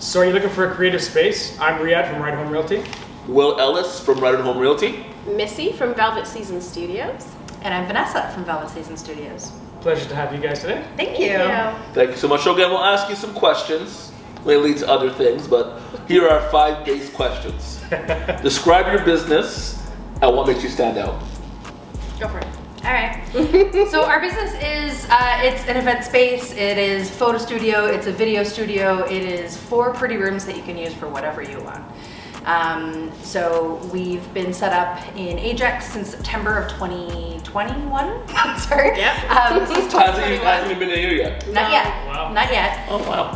So are you looking for a creative space? I'm Riyadh from Ride Home Realty. Will Ellis from Ride Home Realty. Missy from Velvet Season Studios. And I'm Vanessa from Velvet Season Studios. Pleasure to have you guys today. Thank you. Thank you so much. So again, we'll ask you some questions. May lead to other things, but here are 5 base questions. Describe your business and what makes you stand out. Go for it. All right. So our business is, it's an event space, it is photo studio, it's a video studio, it is 4 pretty rooms that you can use for whatever you want. So we've been set up in Ajax since September of 2021. Sorry. Yep. Since 2021. Hasn't been here yet. Not yet. Wow. Not yet. Oh wow.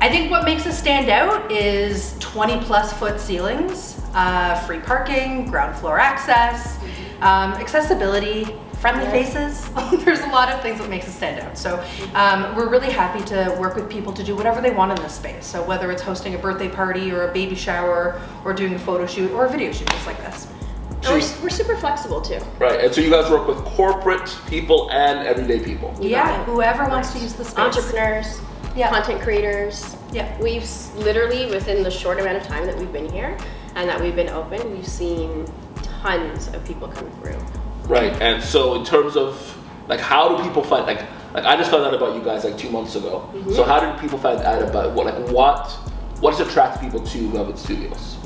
I think what makes us stand out is 20+ foot ceilings, free parking, ground floor access, accessibility, friendly faces. There's a lot of things that makes us stand out. So we're really happy to work with people to do whatever they want in this space. So whether it's hosting a birthday party or a baby shower or doing a photo shoot or a video shoot just like this. And we're super flexible too. Right, and so you guys work with corporate people and everyday people. Yeah, whoever wants to use the space. Entrepreneurs, content creators. Yeah. We've literally, within the short amount of time that we've been here and that we've been open, we've seen tons of people come through. Right, and so in terms of like, how do people find like I just found out about you guys like 2 months ago. So how did people find out about what has attracted people to Velvet Studios?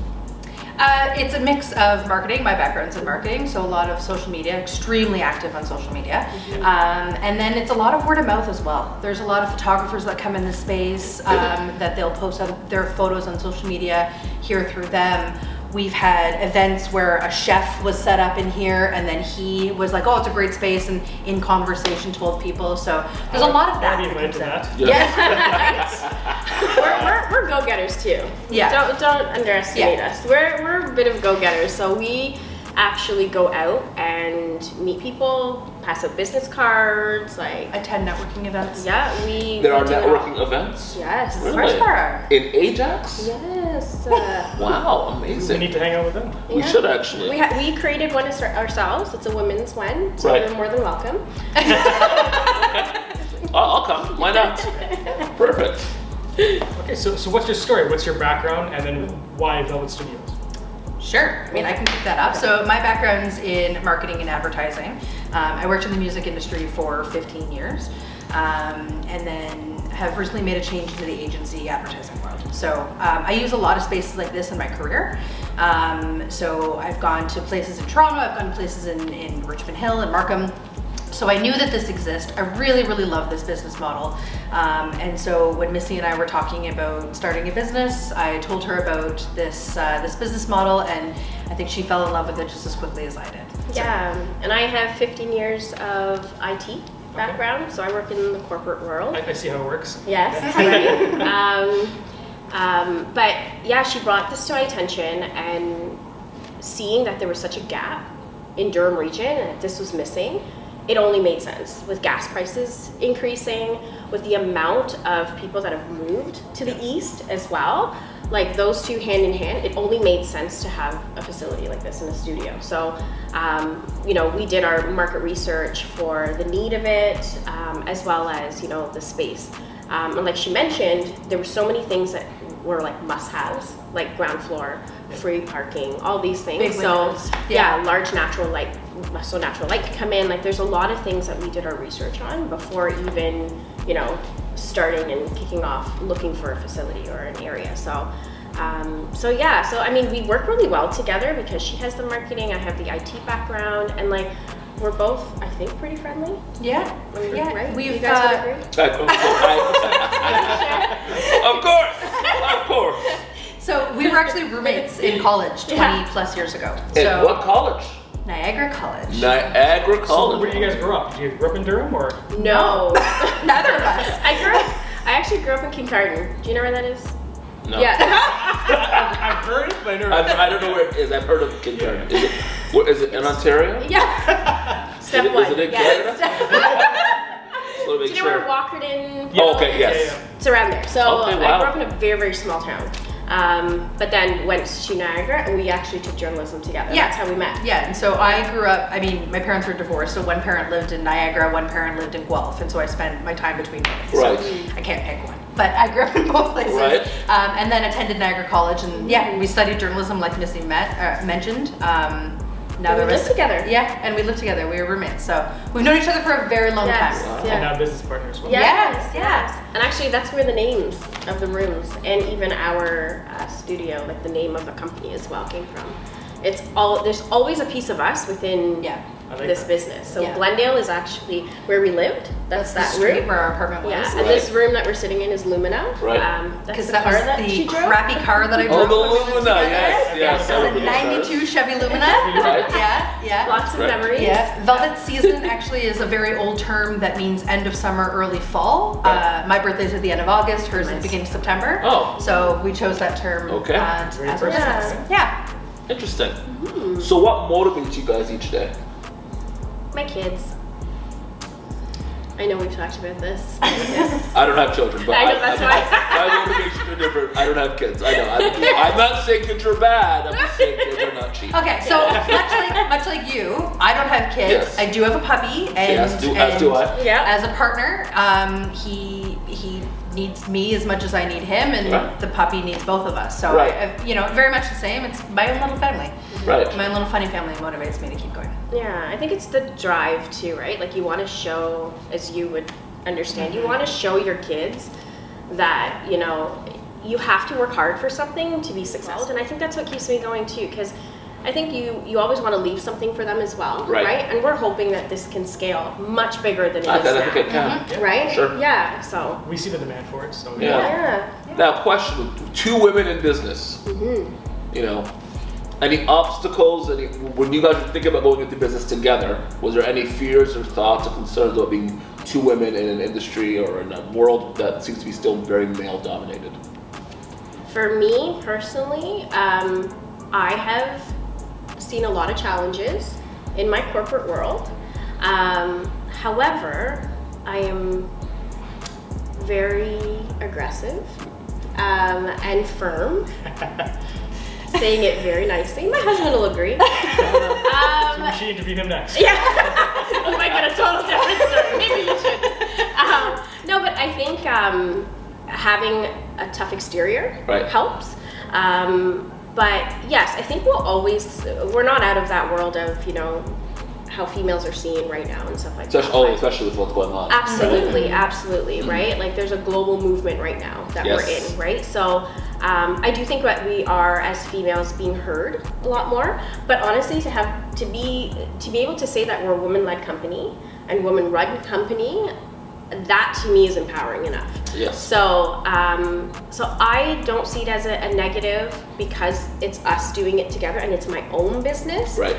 It's a mix of marketing. My background's in marketing, so a lot of social media, extremely active on social media. And then it's a lot of word of mouth as well. There's a lot of photographers that come in the space that they'll post their photos on social media, hear through them. We've had events where a chef was set up in here and then he was like, oh, it's a great space, and in conversation told people. So there's a lot of that. We're go-getters too. Yeah. Don't underestimate us. We're a bit of go-getters. So we actually go out and meet people, pass out business cards, like attend networking events. Yeah, There are networking events? Yes. Really? Of course there are. In Ajax? Yes. Wow, amazing. We need to hang out with them. We should actually. We created one ourselves. It's a women's one, so you're more than welcome. I'll come. Why not? Perfect. Okay, so what's your story? What's your background, and then why Velvet Studios? Sure, I mean, I can pick that up. So my background's in marketing and advertising. I worked in the music industry for 15 years, and then have recently made a change into the agency advertising world. So I use a lot of spaces like this in my career. So I've gone to places in Toronto, I've gone to places in Richmond Hill and Markham. So I knew that this exists. I really, really love this business model. And so when Missy and I were talking about starting a business, I told her about this business model, and I think she fell in love with it just as quickly as I did. Yeah, and I have 15 years of IT background, so I work in the corporate world. I see how it works. Yes, but yeah, she brought this to my attention, and seeing that there was such a gap in Durham region and that this was missing, it only made sense with gas prices increasing, with the amount of people that have moved to the east as well. Like those two hand in hand, it only made sense to have a facility like this in a studio. So, you know, we did our market research for the need of it, as well as, you know, the space. And like she mentioned, there were so many things that were like must-haves, like ground floor, free parking, all these things. Big windows. Large natural light, so natural light could come in. Like there's a lot of things that we did our research on before even, you know, starting and kicking off looking for a facility or an area. So so I mean, we work really well together because she has the marketing, I have the IT background, and like we're both, I think, pretty friendly. Yeah, right? We've, you guys would agree? Of course. So we were actually roommates in college 20+ years ago. In what college? Niagara College. Niagara College. So where did you guys grow up? Did you grow up in Durham or? No. Neither of us. I actually grew up in Kincardine. Do you know where that is? No. Yeah. I've heard it, but I don't know where it is. I've heard of Kincardine. Is it in Ontario? Yeah. Step one. Is it in yes. Canada? Do you know where Walkerton? Oh, okay, yes. It's around there. So okay, I grew up in a very, very small town. But then went to Niagara, and we actually took journalism together. Yeah. That's how we met. Yeah, and so I grew up, I mean, my parents were divorced, so one parent lived in Niagara, one parent lived in Guelph, and so I spent my time between both. Right. So I can't pick one. but I grew up in both places. Right. And then attended Niagara College, and yeah, we studied journalism like Missy mentioned. Now we live together. Yeah, and we live together. We were roommates, so we've known each other for a very long time. Wow. And now business partners. Well. Yes. And actually, that's where the names of the rooms and even our studio, like the name of the company as well, came from. There's always a piece of us within this business. So Glendale is actually where we lived. That's that room where our apartment was. Yeah, and this room that we're sitting in is Lumina. Right. Because that was the crappy car that I drove. Oh, the Lumina, yes. It was a 92 Chevy Lumina. Right. Yeah. Lots of memories. Yeah. Velvet season actually is a very old term that means end of summer, early fall. Right. My birthday's at the end of August, hers is the beginning of September. Oh. So we chose that term as our business. Yeah. Interesting. So what motivates you guys each day? My kids. I know we've talked about this. I don't have children, but I know, that's why. my motivations are different. I don't have kids. I know. I'm not saying kids are bad. I'm just saying kids are not cheap. Okay, so much like you, I don't have kids. Yes. I do have a puppy, and As do I. Yeah. As a partner, he needs me as much as I need him, and the puppy needs both of us. So very much the same. It's my own little family. Right. My own little funny family motivates me to keep going. Yeah, I think it's the drive too, right? Like you want to show, as you would understand, you want to show your kids that, you have to work hard for something to be successful. And I think that's what keeps me going too, because I think you always want to leave something for them as well, right? And we're hoping that this can scale much bigger than it is now. I think it can. Right? Sure. Yeah, so. We see the demand for it, so. Yeah. Now, question, 2 women in business, any obstacles, when you guys were thinking about going into business together, was there any fears or thoughts or concerns about being 2 women in an industry or in a world that seems to be still very male dominated? For me, personally, I have seen a lot of challenges in my corporate world. However, I am very aggressive and firm. Saying it very nicely. My husband will agree. So we should interview him next. Yeah. We might get a total different story. Maybe you should. No, but I think having a tough exterior helps. But yes, I think we're not out of that world of, how females are seen right now and stuff like that. Especially with what's going on. Absolutely, right? Like there's a global movement right now that we're in, right? So I do think that we are, as females, being heard a lot more. But honestly, to be able to say that we're a woman-led company and woman-run company, that to me is empowering enough. Yes. So I don't see it as a negative because it's us doing it together and it's my own business. Right.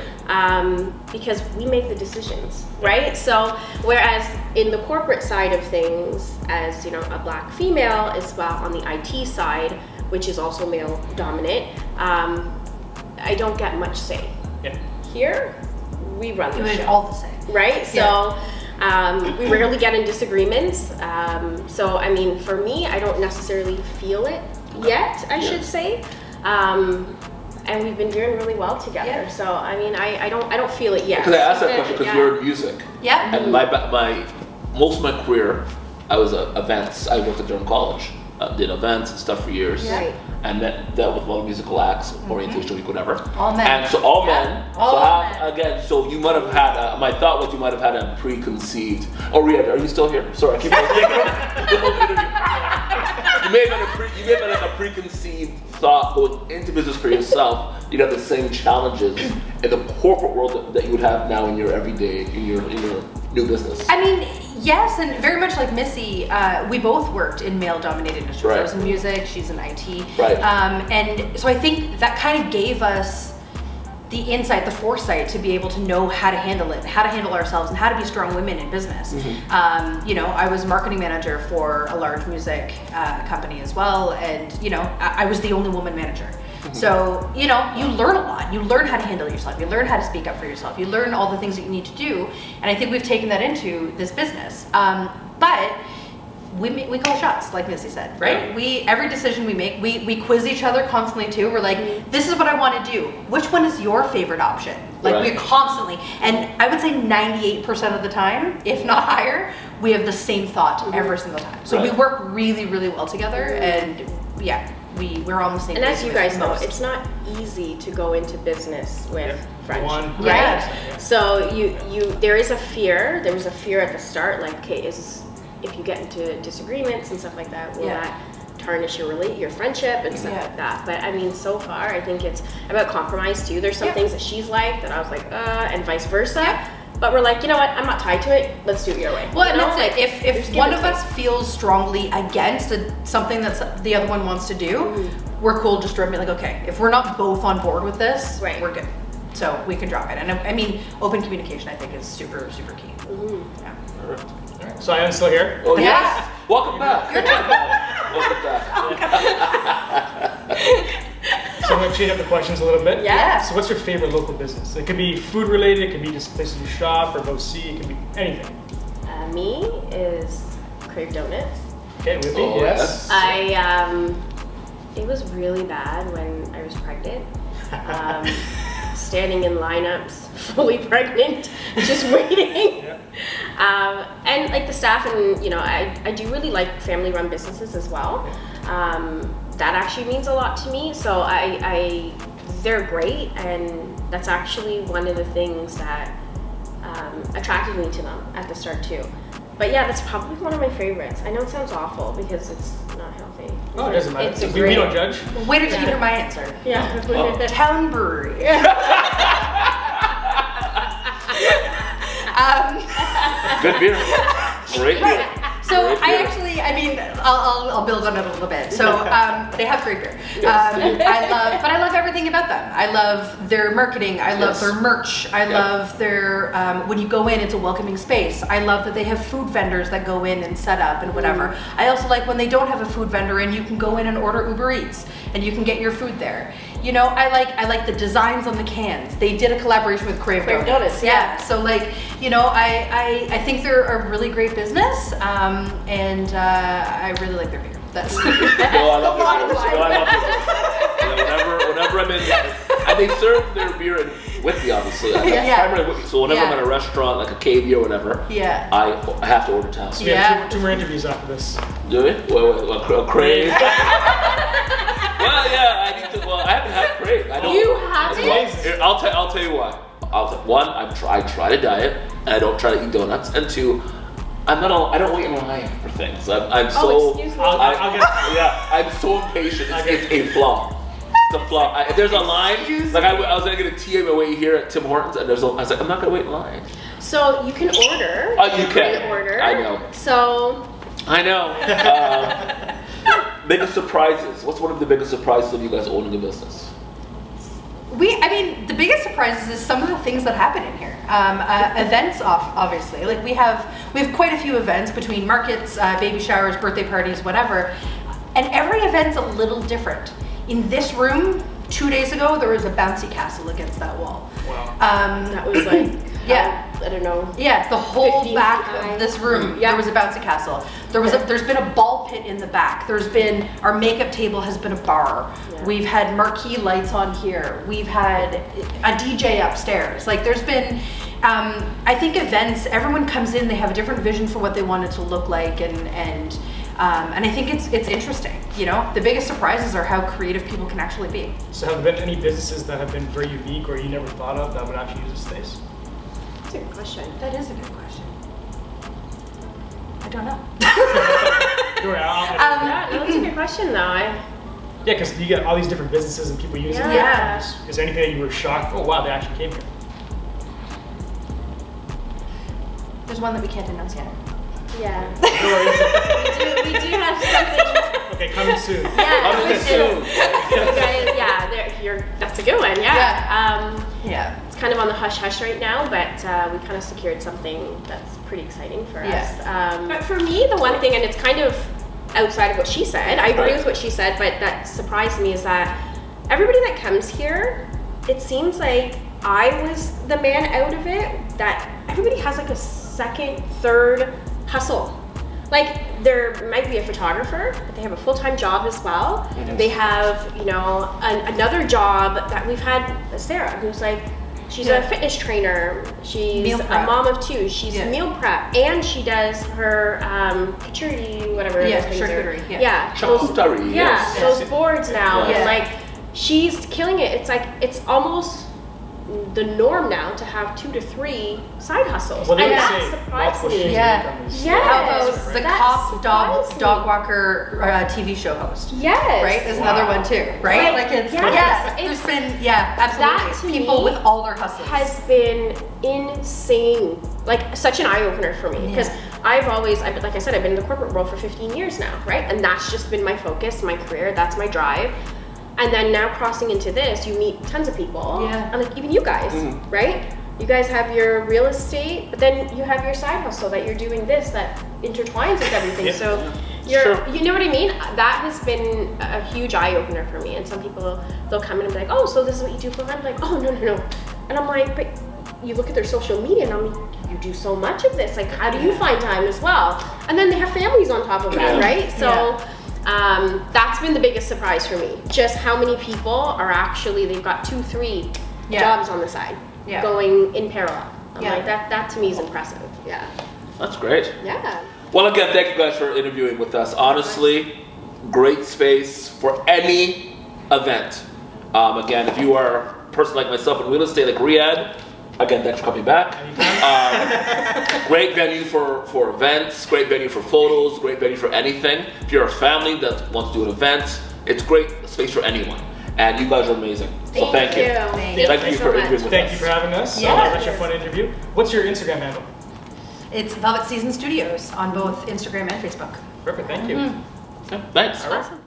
Because we make the decisions, right? So whereas in the corporate side of things, as a black female as well on the IT side, which is also male dominant, I don't get much say. Yeah. Here, we run the show. All the same. Right? So. We rarely get in disagreements. So, I mean, for me, I don't necessarily feel it yet, I should say. And we've been doing really well together. Yeah. So, I mean, I don't feel it yet. Because I asked that question because you're in music. Yeah. And most of my career, I was events. I worked at Niagara College. Did events and stuff for years. Right. And dealt with all musical acts, orientation week, whatever. All men. And so all men. All men. Again, so you might have had, my thought was you might have had a preconceived, are you still here? Sorry, I keep You may have had a preconceived thought going into business for yourself. You'd have the same challenges in the corporate world that you would have now in your everyday, in your new business. I mean, yes, and very much like Missy, we both worked in male-dominated industries. Right. I was in music, she's in IT. Right. And so I think that kind of gave us the insight, the foresight to be able to know how to handle it, how to handle ourselves, and how to be strong women in business. I was marketing manager for a large music company as well, and I was the only woman manager. So, you learn a lot. You learn how to handle yourself. You learn how to speak up for yourself. You learn all the things that you need to do. And I think we've taken that into this business. But we call shots, like Missy said, right? Yeah. Every decision we make, we quiz each other constantly too. We're like, this is what I want to do. Which one is your favorite option? Like Right. we constantly, and I would say 98% of the time, if not higher, we have the same thought every single time. So we Right. work really, really well together, and yeah, we're on the same And page as you with guys know, most. it's not easy to go into business with French, right? 100%, So there is a fear. There was a fear at the start, like, okay, if you get into disagreements and stuff like that, will that tarnish your friendship and stuff like that? But I mean, so far, I think it's about compromise too. There's some things that she's like that I was like, and vice versa. But we're like, you know what? I'm not tied to it. Let's do it your way. Well, and You know? that's it. Like, If just one give of and us feels strongly against something that the other one wants to do, we're cool just to be like, okay, if we're not both on board with this, Right. we're good. So we can drop it. And I mean, open communication, I think, is super, super key. Yeah. Perfect. Alright, so I am still here. Oh Yeah. yes. Welcome back. Welcome back. So I'm going to change up the questions a little bit. Yeah. So what's your favorite local business? It could be food related, it could be just places you shop or go see, it could be anything. me is Crave Donuts. Okay, with me, Oh, yes. It was really bad when I was pregnant. Standing in lineups, fully pregnant, just waiting. And like the staff, and you know, I do really like family-run businesses as well. That actually means a lot to me. So they're great, and that's actually one of the things that attracted me to them at the start too. But yeah, that's probably one of my favorites. I know it sounds awful because it's not healthy. Oh, it doesn't matter. It's a We great- don't judge. Wait did you hear my answer? Yeah. Town Brewery. Good beer. Great beer. So Great I beer. actually, I mean, I'll build on it a little bit. So they have great beer. Yes. But I love everything about them. I love their marketing. I love Yes. their merch. I love their, when you go in, it's a welcoming space. I love that they have food vendors that go in and set up and whatever. I also like when they don't have a food vendor and you can go in and order Uber Eats and you can get your food there. You know, I like the designs on the cans. They did a collaboration with Crave Donuts. Yeah. So like, you know, I think they're a really great business, and I really like their beer. That's No, I love this. No, I love this. Whenever I'm in, and they serve their beer in Whitby, obviously. Primarily Whitby. So whenever I'm at a restaurant, like a KV or whatever, I have to order Town. So we have two more interviews after this. Do we? Well, Crave. Well, yeah, I need to. Well, I haven't had Crave. I don't. You haven't? Here, I'll tell you why. One, I try to diet, and I don't try to eat donuts. And two, I don't wait in line for things. I'm so. Excuse me. I'll get. I'm so impatient. It's a flaw. It's a flaw. There's a line. Like I was gonna get a tea on my way here at Tim Hortons, and I was like, I'm not gonna wait in line. So you can order. Oh, you can. Order. I know. So. I know. Biggest surprises. What's one of the biggest surprises of you guys owning a business? I mean, the biggest surprises is some of the things that happen in here. Events, obviously. Like we have quite a few events between markets, baby showers, birthday parties, whatever. And every event's a little different. In this room, 2 days ago, there was a bouncy castle against that wall. Wow. That was like. I don't know. Yeah, the whole 15 back feet high. of this room, there was a bouncy castle. There's been a ball pit in the back. There's been, our makeup table has been a bar. Yeah. We've had marquee lights on here. We've had a DJ upstairs. Like there's been, I think events, everyone comes in, they have a different vision for what they want it to look like, and I think it's interesting. You know, the biggest surprises are how creative people can actually be. So have there been any businesses that have been very unique or you never thought of that would actually use this space? That's a good question. That is a good question. I don't know. Yeah, no, that's a good question though. Yeah, because you get all these different businesses and people using it. Yeah. Is there anything that you were shocked? Oh wow, they actually came here. There's one that we can't announce yet. Yeah. No worries. we do have something. Okay, coming soon. Yeah. Coming soon. You guys, that's a good one. Yeah. Yeah. It's kind of on the hush hush right now, but we kind of secured something that's pretty exciting for us. But for me, the one thing, and it's kind of outside of what she said, I agree with what she said, but that surprised me is that everybody that comes here, it seems like I was the man out of it, that everybody has like a second, third hustle. Like there might be a photographer, but they have a full-time job as well. They have, you know, another job that we've had, Sarah, who's like, She's a fitness trainer. She's a mom of 2. She's meal prep, and she does her charcuterie, whatever. Charcuterie. Charcuterie. Those boards now, and like she's killing it. It's like it's almost the norm now to have 2 to 3 side hustles, well, and that surprised me. How about the cop dog walker TV show host? Yes, right. There's another one too, right? Like it's there's been absolutely that people with all their hustles has been insane. Like such an eye opener for me because I've like I said, I've been in the corporate world for 15 years now, right? And that's just been my focus, my career. That's my drive. And then now crossing into this, you meet tons of people, and like even you guys, right? You guys have your real estate, but then you have your side hustle that you're doing this that intertwines with everything. So you know what I mean? That has been a huge eye opener for me. And some people, they'll come in and be like, oh, so this is what you do for fun? I'm like, oh, no. And I'm like, but you look at their social media and I'm like, you do so much of this. Like, how do you find time as well? And then they have families on top of that, right? So. That's been the biggest surprise for me. Just how many people are actually, they've got 2, 3 jobs on the side going in parallel. I'm like, that to me is impressive. Yeah. That's great. Yeah. Well, again, thank you guys for interviewing with us. Honestly, great space for any event. Again, if you are a person like myself in real estate, like Riyadh, again, thanks for coming back. Great venue for events, great venue for photos, great venue for anything. If you're a family that wants to do an event, it's great space for anyone. And you guys are amazing. So thank you. Thank you for interviewing with us. Thank you for having us. Such a fun interview. What's your Instagram handle? It's Velvet Season Studios on both Instagram and Facebook. Perfect, thank you. Okay, thanks. Awesome.